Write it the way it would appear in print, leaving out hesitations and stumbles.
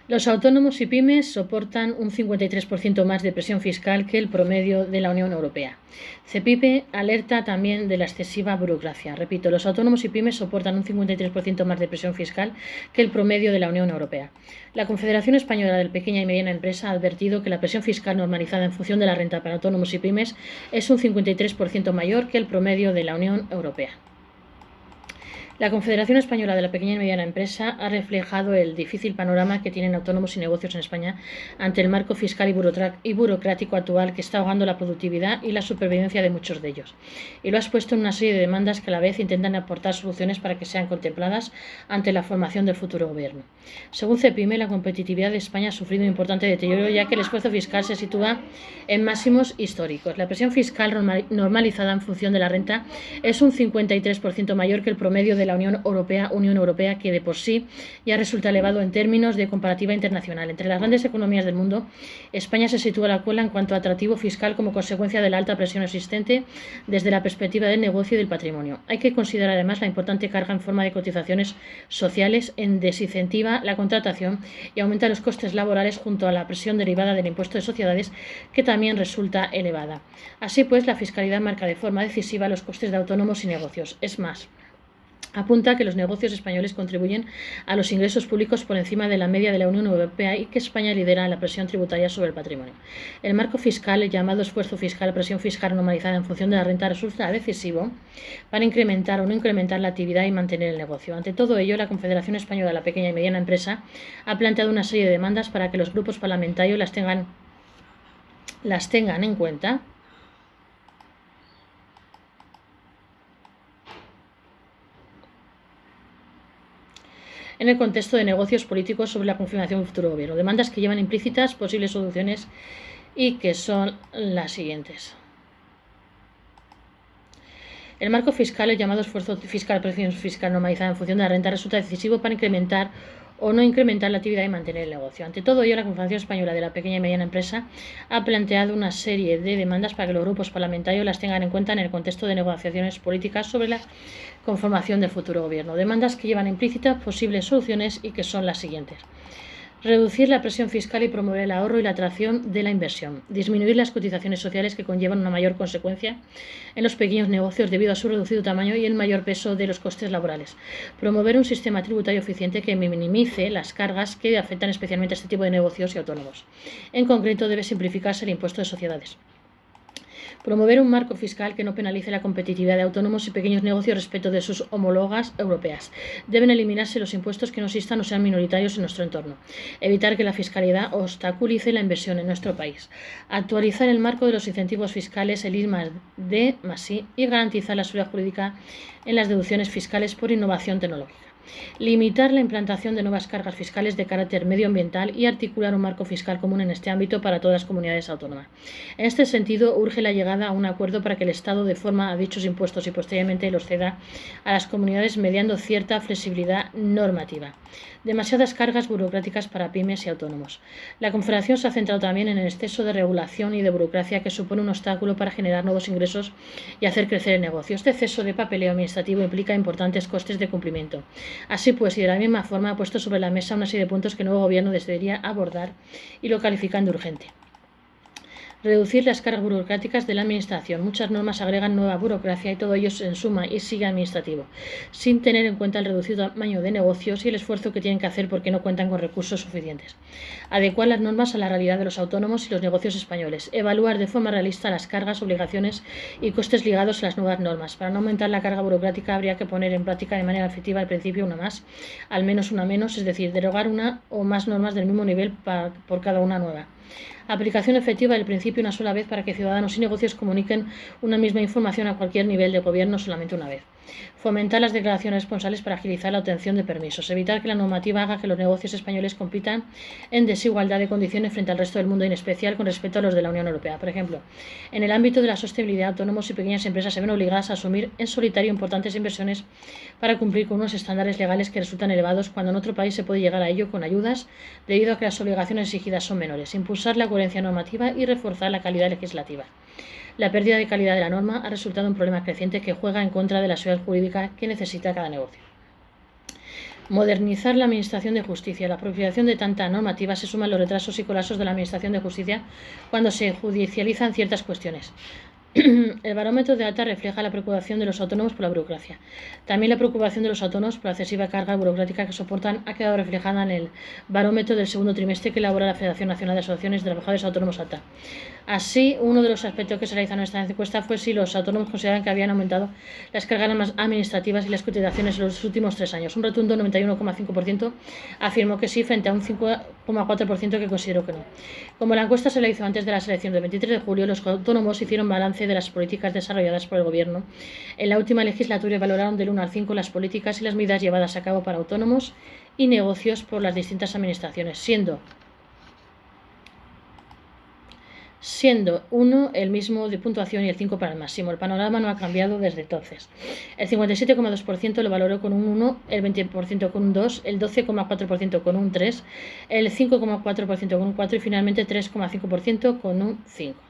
Los autónomos y pymes soportan un 53% más de presión fiscal que el promedio de la Unión Europea. CEPIPE alerta también de la excesiva burocracia. Repito, los autónomos y pymes soportan un 53% más de presión fiscal que el promedio de la Unión Europea. La Confederación Española de Pequeña y Mediana Empresa ha advertido que la presión fiscal normalizada en función de la renta para autónomos y pymes es un 53% mayor que el promedio de la Unión Europea. La Confederación Española de la Pequeña y Mediana Empresa ha reflejado el difícil panorama que tienen autónomos y negocios en España ante el marco fiscal y burocrático actual que está ahogando la productividad y la supervivencia de muchos de ellos. Y lo ha expuesto en una serie de demandas que a la vez intentan aportar soluciones para que sean contempladas ante la formación del futuro gobierno. Según CEPIME, la competitividad de España ha sufrido un importante deterioro ya que el esfuerzo fiscal se sitúa en máximos históricos. La presión fiscal normalizada en función de la renta es un 53% mayor que el promedio de la Unión Europea, que de por sí ya resulta elevado en términos de comparativa internacional. Entre las grandes economías del mundo, España se sitúa a la cola en cuanto a atractivo fiscal como consecuencia de la alta presión existente desde la perspectiva del negocio y del patrimonio. Hay que considerar además la importante carga en forma de cotizaciones sociales en desincentiva la contratación y aumenta los costes laborales junto a la presión derivada del impuesto de sociedades, que también resulta elevada. Así pues, la fiscalidad marca de forma decisiva los costes de autónomos y negocios. Es más, apunta que los negocios españoles contribuyen a los ingresos públicos por encima de la media de la Unión Europea y que España lidera la presión tributaria sobre el patrimonio. El marco fiscal, el llamado esfuerzo fiscal, presión fiscal normalizada en función de la renta, resulta decisivo para incrementar o no incrementar la actividad y mantener el negocio. Ante todo ello, la Confederación Española de la Pequeña y Mediana Empresa ha planteado una serie de demandas para que los grupos parlamentarios las tengan en cuenta en el contexto de negocios políticos sobre la confirmación del futuro gobierno. Demandas que llevan implícitas posibles soluciones y que son las siguientes. El marco fiscal, el llamado esfuerzo fiscal, presión fiscal normalizada en función de la renta, resulta decisivo para incrementar o no incrementar la actividad y mantener el negocio. Ante todo ello, la Confederación Española de la Pequeña y Mediana Empresa ha planteado una serie de demandas para que los grupos parlamentarios las tengan en cuenta en el contexto de negociaciones políticas sobre la conformación del futuro gobierno. Demandas que llevan implícitas posibles soluciones y que son las siguientes. Reducir la presión fiscal y promover el ahorro y la atracción de la inversión. Disminuir las cotizaciones sociales que conllevan una mayor consecuencia en los pequeños negocios debido a su reducido tamaño y el mayor peso de los costes laborales. Promover un sistema tributario eficiente que minimice las cargas que afectan especialmente a este tipo de negocios y autónomos. En concreto, debe simplificarse el impuesto de sociedades. Promover un marco fiscal que no penalice la competitividad de autónomos y pequeños negocios respecto de sus homólogas europeas. Deben eliminarse los impuestos que no existan o sean minoritarios en nuestro entorno. Evitar que la fiscalidad obstaculice la inversión en nuestro país. Actualizar el marco de los incentivos fiscales, el I+D+I, y garantizar la seguridad jurídica en las deducciones fiscales por innovación tecnológica. Limitar la implantación de nuevas cargas fiscales de carácter medioambiental y articular un marco fiscal común en este ámbito para todas las comunidades autónomas. En este sentido, urge la llegada a un acuerdo para que el Estado dé forma a dichos impuestos y posteriormente los ceda a las comunidades mediando cierta flexibilidad normativa. Demasiadas cargas burocráticas para pymes y autónomos. La Confederación se ha centrado también en el exceso de regulación y de burocracia que supone un obstáculo para generar nuevos ingresos y hacer crecer el negocio. Este exceso de papeleo administrativo implica importantes costes de cumplimiento. Así pues, y de la misma forma, ha puesto sobre la mesa una serie de puntos que el nuevo gobierno debería abordar y lo califican de urgente. Reducir las cargas burocráticas de la Administración. Muchas normas agregan nueva burocracia y todo ello en suma y sigue administrativo, sin tener en cuenta el reducido tamaño de negocios y el esfuerzo que tienen que hacer porque no cuentan con recursos suficientes. Adecuar las normas a la realidad de los autónomos y los negocios españoles. Evaluar de forma realista las cargas, obligaciones y costes ligados a las nuevas normas. Para no aumentar la carga burocrática habría que poner en práctica de manera efectiva al principio una más, al menos una menos, es decir, derogar una o más normas del mismo nivel por cada una nueva. Aplicación efectiva del principio una sola vez para que ciudadanos y negocios comuniquen una misma información a cualquier nivel de gobierno solamente una vez. Fomentar las declaraciones responsables para agilizar la obtención de permisos. Evitar que la normativa haga que los negocios españoles compitan en desigualdad de condiciones frente al resto del mundo, y en especial con respecto a los de la Unión Europea. Por ejemplo, en el ámbito de la sostenibilidad, autónomos y pequeñas empresas se ven obligadas a asumir en solitario importantes inversiones para cumplir con unos estándares legales que resultan elevados cuando en otro país se puede llegar a ello con ayudas debido a que las obligaciones exigidas son menores. Impulsar la coherencia normativa y reforzar la calidad legislativa. La pérdida de calidad de la norma ha resultado un problema creciente que juega en contra de la seguridad jurídica que necesita cada negocio. Modernizar la Administración de Justicia. La proliferación de tanta normativa se suma a los retrasos y colapsos de la Administración de Justicia cuando se judicializan ciertas cuestiones. El barómetro de ATA refleja la preocupación de los autónomos por la burocracia. También la preocupación de los autónomos por la excesiva carga burocrática que soportan ha quedado reflejada en el barómetro del segundo trimestre que elabora la Federación Nacional de Asociaciones de Trabajadores Autónomos ATA. Así, uno de los aspectos que se realizaron en esta encuesta fue si los autónomos consideraban que habían aumentado las cargas administrativas y las cotizaciones en los últimos 3 años. Un rotundo 91,5% afirmó que sí, frente a un 5,4% que consideró que no. Como la encuesta se la hizo antes de las elecciones del 23 de julio, los autónomos hicieron balance de las políticas desarrolladas por el Gobierno en la última legislatura y valoraron del 1 al 5 las políticas y las medidas llevadas a cabo para autónomos y negocios por las distintas administraciones, siendo 1 el mismo de puntuación y el 5 para el máximo. El panorama no ha cambiado desde entonces. El 57,2% lo valoró con un 1, el 20% con un 2, el 12,4% con un 3, el 5,4% con un 4 y finalmente 3,5% con un 5.